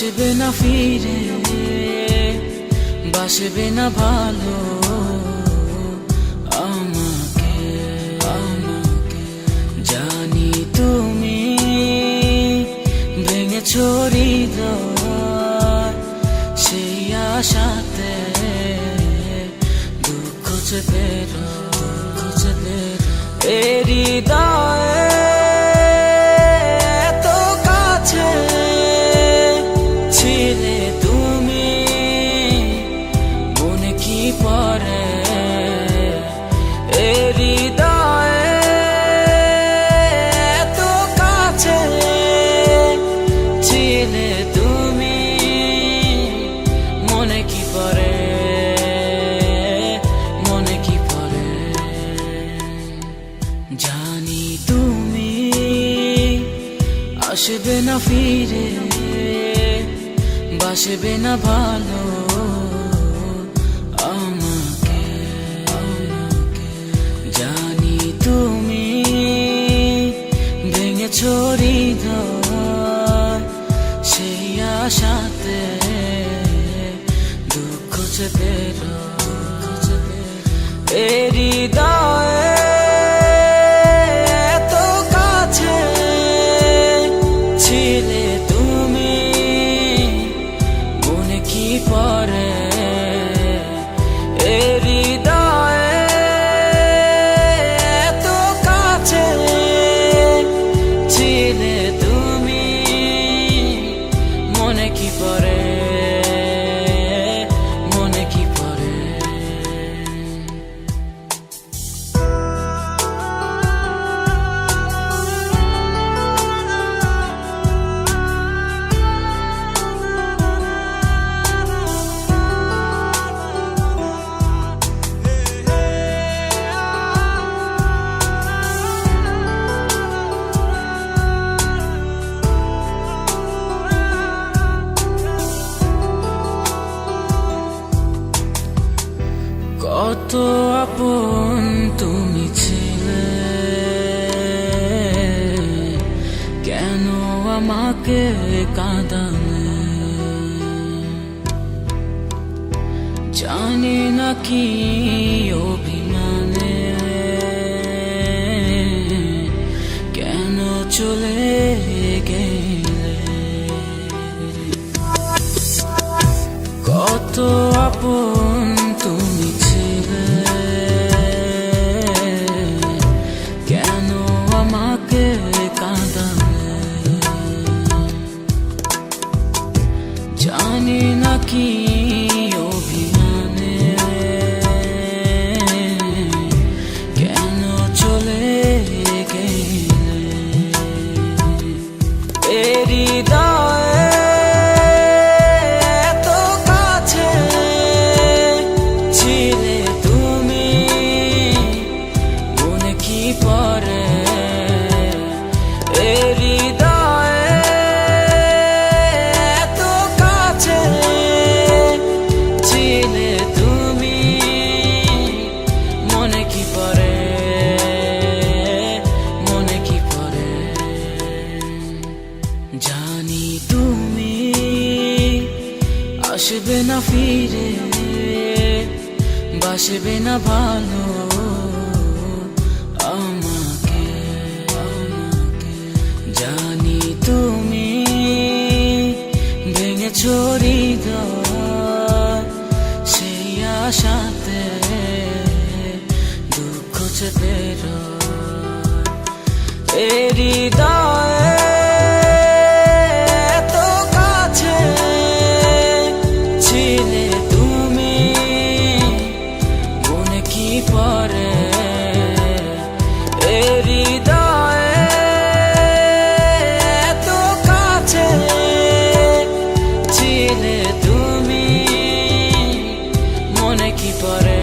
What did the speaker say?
আসবে না ফিরে, বাসবে না ভালো আমাকে। জানি তুমি ভেঙেছো হৃদয়, সেই আশাতে দুঃখ চেপে এ হৃদয়ে এত কাছে ছিলে তুমি, মনে কি পড়ে এ হৃদয়ে এত কাছে ছিলে তুমি, মনে কি পড়ে, মনে কি পড়ে। জানি তুমি আসবে না ফিরে, বাসবে না ভালো আমাকে। জানি তুমি ভেঙেছো হৃদয়, সেই আশাতে দুঃখ চেপে এ হৃদয়ে এত কাছে ছিলে তুমি, মনে কি পড়ে এ হৃদয়ে এত কাছে ছিলে তুমি, মনে কি পড়ে, মনে কি পড়ে। কত আপন তুমি ছিলে, কেন আমাকে কাঁদালে, জানি না কি অভিমানে কেন চলে গেলে। কত আপন তুমি ছিলে, কেন আমাকে কাঁদালে, জানি না কি অভিমানে কেন চলে গেলে এ হৃদয়ে এত কাছে ছিলে তুমি, মনে কি পড়ে এ হৃদয়ে এত কাছে ছিলে তুমি, মনে কি পড়ে, মনে কি পড়ে। জানি তুমি আসবে না ফিরে, বাসবে না ভালো আমাকে। জানি তুমি ভেঙেছো হৃদয়, সেই আশাতে দুঃখ চেপে এ হৃদয়ে এত কাছে ছিলে তুমি, মনে কি পড়ে এ হৃদয়ে এত কাছে ছিলে তুমি, মনে কি পড়ে।